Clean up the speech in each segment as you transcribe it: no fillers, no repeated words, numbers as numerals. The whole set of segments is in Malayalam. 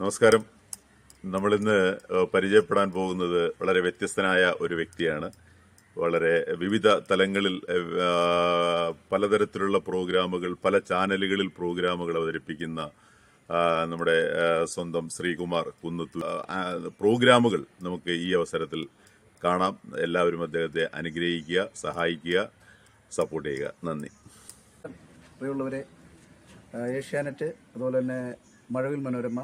നമസ്കാരം. നമ്മളിന്ന് പരിചയപ്പെടാൻ പോകുന്നത് വളരെ വ്യത്യസ്തനായ ഒരു വ്യക്തിയാണ്. വളരെ വിവിധ തലങ്ങളിൽ പലതരത്തിലുള്ള പ്രോഗ്രാമുകൾ, പല ചാനലുകളിൽ പ്രോഗ്രാമുകൾ അവതരിപ്പിക്കുന്ന നമ്മുടെ സ്വന്തം ശ്രീകുമാർ കുന്നത്തൂർ. പ്രോഗ്രാമുകൾ നമുക്ക് ഈ അവസരത്തിൽ കാണാം. എല്ലാവരും അദ്ദേഹത്തെ അനുഗ്രഹിക്കുക, സഹായിക്കുക, സപ്പോർട്ട് ചെയ്യുക. നന്ദി. പ്രിയമുള്ളവരെ, ഏഷ്യാനെറ്റ്, അതുപോലെ തന്നെ മഴവിൽ മനോരമ,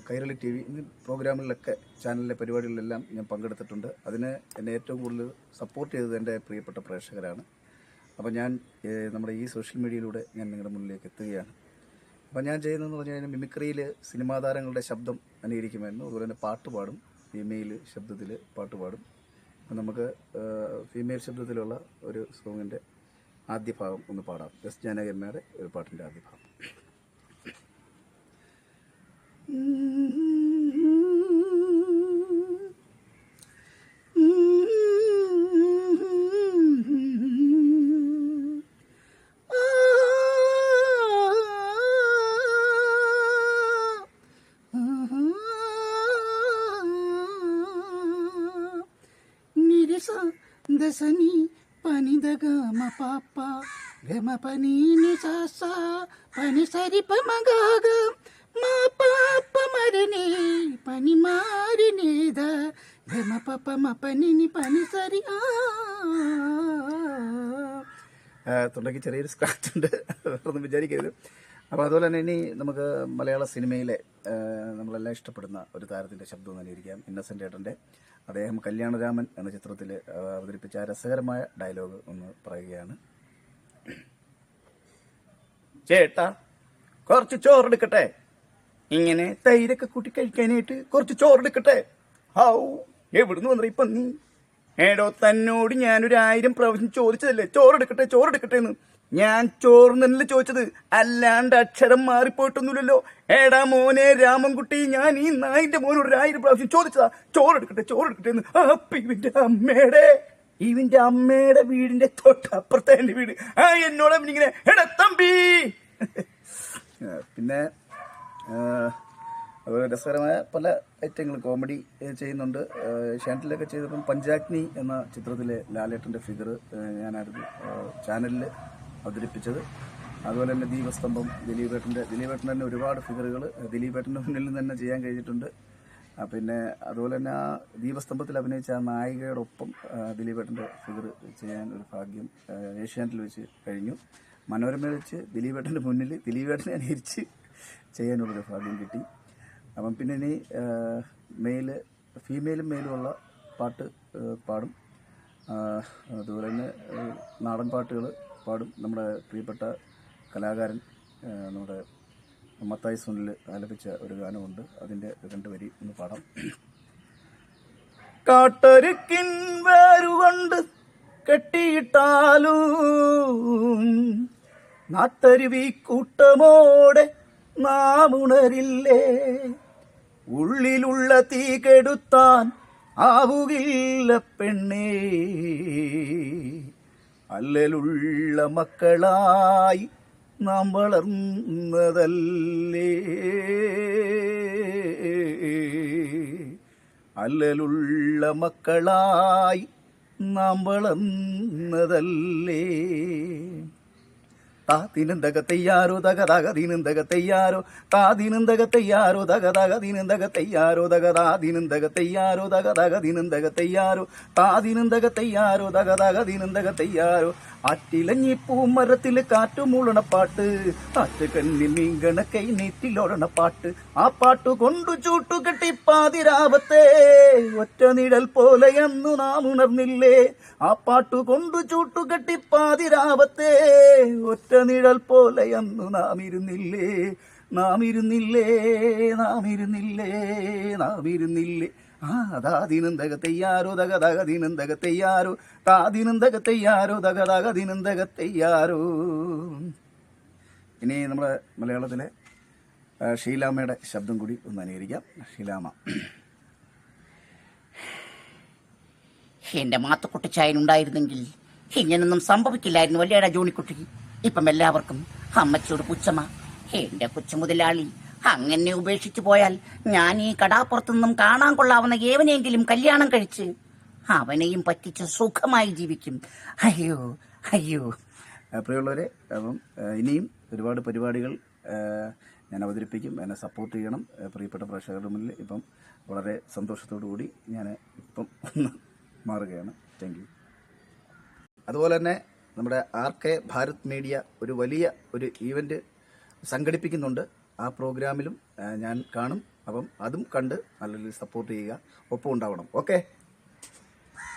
കൈരളി TV എന്നീ പ്രോഗ്രാമുകളിലൊക്കെ, ചാനലിലെ പരിപാടികളിലെല്ലാം ഞാൻ പങ്കെടുത്തിട്ടുണ്ട്. അതിന് എന്നെ ഏറ്റവും കൂടുതൽ സപ്പോർട്ട് ചെയ്തത് എൻ്റെ പ്രിയപ്പെട്ട പ്രേക്ഷകരാണ്. അപ്പോൾ ഞാൻ നമ്മുടെ ഈ സോഷ്യൽ മീഡിയയിലൂടെ ഞാൻ നിങ്ങളുടെ മുന്നിലേക്ക് എത്തുകയാണ്. അപ്പോൾ ഞാൻ ചെയ്യുന്നതെന്ന് പറഞ്ഞു കഴിഞ്ഞാൽ മിമിക്രിയിൽ സിനിമാ താരങ്ങളുടെ ശബ്ദം അനുകരിക്കുമായിരുന്നു. അതുപോലെ തന്നെ പാട്ട് പാടും, ഫീമെയിൽ ശബ്ദത്തിൽ പാട്ട് പാടും. അപ്പം നമുക്ക് ഫീമെയിൽ ശബ്ദത്തിലുള്ള ഒരു സോങ്ങിൻ്റെ ആദ്യ ഭാഗം ഒന്ന് പാടാം. എസ് ജാനകിയമ്മയുടെ ഒരു പാട്ടിൻ്റെ ആദ്യ ഭാഗം. దశని పని దగమ పాప గమ పని నిస పని సరి పమగాగ మా పాప మరినే పని మారినేద గమ పప మ పని పని సరి. തൊണ്ടയ്ക്ക് ചെറിയൊരു സ്ക്രാച്ച് ഉണ്ട്, വേറൊന്നും വിചാരിക്കരുത്. അപ്പോൾ അതുപോലെ തന്നെ ഇനി നമുക്ക് മലയാള സിനിമയിലെ നമ്മളെല്ലാം ഇഷ്ടപ്പെടുന്ന ഒരു താരത്തിൻ്റെ ശബ്ദം അനുകരിക്കാം. ഇന്നസെൻ്റ് ഏട്ടൻ്റെ. അദ്ദേഹം കല്യാണരാമൻ എന്ന ചിത്രത്തിൽ അവതരിപ്പിച്ച ആ രസകരമായ ഡയലോഗ് ഒന്ന് പറയുകയാണ്. ചേട്ടാ, കുറച്ച് ചോറെടുക്കട്ടെ? ഇങ്ങനെ തൈരൊക്കെ കൂട്ടി കഴിക്കാനായിട്ട് കുറച്ച് ചോറെടുക്കട്ടെ? ഹൗ, എവിടുന്ന് വന്ന ഇപ്പം നീ? ഏടോ, തന്നോട് ഞാനൊരു 1000 പ്രാവശ്യം ചോദിച്ചതല്ലേ ചോറെടുക്കട്ടെ ചോറെടുക്കട്ടെ എന്ന്. ഞാൻ ചോറുന്നല്ലേ ചോദിച്ചത്, അല്ലാണ്ട് അക്ഷരം മാറിപ്പോയിട്ടൊന്നുമില്ലല്ലോ. ഏടാ മോനെ രാമൻകുട്ടി, ഞാൻ ഈ നായിന്റെ മോനോട് 1000 പ്രാവശ്യം ചോദിച്ചതാ ചോറെടുക്കട്ടെ ചോറെടുക്കട്ടെ എന്ന്. അപ്പൊ ഇവന്റെ അമ്മയുടെ വീടിന്റെ തൊട്ടപ്പുറത്തെ എന്റെ വീട്. എന്നോട് ഇങ്ങനെ എടാ തമ്പി. പിന്നെ അതുപോലെ രസകരമായ പല ഐറ്റങ്ങൾ കോമഡി ചെയ്യുന്നുണ്ട്. ഷാൻറ്റിലൊക്കെ ചെയ്തപ്പം പഞ്ചാഗ്നി എന്ന ചിത്രത്തിലെ ലാലേട്ടൻ്റെ ഫിഗർ ഞാനായിരുന്നു ചാനലിൽ അവതരിപ്പിച്ചത്. അതുപോലെ തന്നെ ദീപസ്തംഭം, ദിലീപേട്ടൻ തന്നെ ഒരുപാട് ഫിഗറുകൾ ദിലീപേട്ടൻ്റെ മുന്നിൽ തന്നെ ചെയ്യാൻ കഴിഞ്ഞിട്ടുണ്ട്. പിന്നെ അതുപോലെ തന്നെ ആ ദീപസ്തംഭത്തിൽ അഭിനയിച്ച ആ നായികയോടൊപ്പം ദിലീപേട്ടൻ്റെ ഫിഗർ ചെയ്യാൻ ഒരു ഭാഗ്യം ഏഷ്യാനെറ്റിൽ വെച്ച് കഴിഞ്ഞു. മനോരമയിൽ വെച്ച് ദിലീപേട്ടൻ്റെ മുന്നിൽ ദിലീപേട്ടനെ അനുകരിച്ച് ചെയ്യാനുള്ളൊരു ഭാഗ്യം കിട്ടി. അപ്പം പിന്നെ ഇനി ഫീമെയിലും മെയിലുമുള്ള പാട്ട് പാടും. അതുപോലെ തന്നെ നാടൻ പാട്ടുകൾ പാടും. നമ്മുടെ പ്രിയപ്പെട്ട കലാകാരൻ നമ്മുടെ മത്തായി സുനിൽ ആലപിച്ച ഒരു ഗാനമുണ്ട്, അതിൻ്റെ 2 വരി ഒന്ന് പാടാം. കാട്ടരുക്കിൻ വേരുകൊണ്ട് കെട്ടിയിട്ടാലും നാട്ടരുവി കൂട്ടമോടെ നാം ഉണരില്ലേ, ഉള്ളിലുള്ള തീ കെടുത്താൻ ആവുകില്ല പെണ്ണേ, അല്ലലുള്ള മക്കളായി നാം വളർന്നതല്ലേ, അല്ലലുള്ള മക്കളായി നാം വളർന്നതല്ലേ. താതിനന്തകത്തയ്യാരോ തകതകതിനന്തകത്തയ്യാരോ താതിനന്തകത്തയ്യാരോ തകതകതിനന്തകത്തയ്യാരോ തകതാതിനന്തകത്തയ്യാരോ തകതകതിനന്തകത്തയ്യാരോ താതിനന്തകത്തയ്യാരോ തകതകതിനന്തകത്തയ്യാരോ. ആറ്റിലഞ്ഞിപ്പൂമരത്തിൽ കാറ്റുമൂളണ പാട്ട്, ആറ്റുകണ്ണി മീങ്കണ കൈ നീറ്റിലോടണ പാട്ട്, ആ പാട്ടു കൊണ്ടു ചൂട്ടുകെട്ടി പാതിരാവത്തെ ഒറ്റ നിഴൽ പോലെ അന്നു നാം ഉണർന്നില്ലേ, ആ പാട്ടു കൊണ്ടു ചൂട്ടുകെട്ടി പാതിരാവത്തെ ഒറ്റ നിഴൽ പോലെ അന്നു നാം ഇരുന്നില്ലേ, നാം ഇരുന്നില്ലേ, നാം ഇരുന്നില്ലേ, നാം ഇരുന്നില്ലേ. താതിനന്തകത്തയ്യാരോ തകതകതിനന്തകത്തയ്യാരോ താതിനന്തകത്തയ്യാരോ തകതകതിനന്തകത്തയ്യാരോ. ഇനി നമ്മുടെ മലയാളത്തിലെ ഷീലാമ്മയുടെ ശബ്ദം കൂടി ഒന്ന് അനുകരിക്കാം. ഷീലാമ്മ. എന്റെ മാത്തുക്കുട്ടിച്ചായനുണ്ടായിരുന്നെങ്കിൽ ഇങ്ങനൊന്നും സംഭവിക്കില്ലായിരുന്നു അല്ലേടാ ജോണിക്കുട്ടി. ഇപ്പം എല്ലാവർക്കും അമ്മച്ചിയോട് പുച്ഛമ. എന്റെ കൊച്ചു മുതലാളി അങ്ങനെ ഉപേക്ഷിച്ചു പോയാൽ ഞാൻ ഈ കടാപ്പുറത്തുനിന്നും കാണാൻ കൊള്ളാവുന്ന ഏവനെങ്കിലും കല്യാണം കഴിച്ച് അവനെയും പറ്റിച്ച് സുഖമായി ജീവിക്കും. അയ്യോ അയ്യോ. പ്രിയമുള്ളവരെ, അപ്പം ഇനിയും ഒരുപാട് പരിപാടികൾ ഞാൻ അവതരിപ്പിക്കും. എന്നെ സപ്പോർട്ട് ചെയ്യണം. പ്രിയപ്പെട്ട പ്രേക്ഷകരുടെ മുന്നിൽ ഇപ്പം വളരെ സന്തോഷത്തോടു കൂടി ഞാൻ ഇപ്പം ഒന്ന് മാറുകയാണ്. Thank you. അതുപോലെ തന്നെ നമ്മുടെ RK ഭാരത് മീഡിയ ഒരു വലിയ ഒരു ഈവൻറ്റ് സംഘടിപ്പിക്കുന്നുണ്ട്. ആ പ്രോഗ്രാമിലും ഞാൻ കാണും. അപ്പം അതും കണ്ട് നല്ല രീതിയിൽ സപ്പോർട്ട് ചെയ്യുക, ഒപ്പം ഉണ്ടാവണം. ഓക്കെ.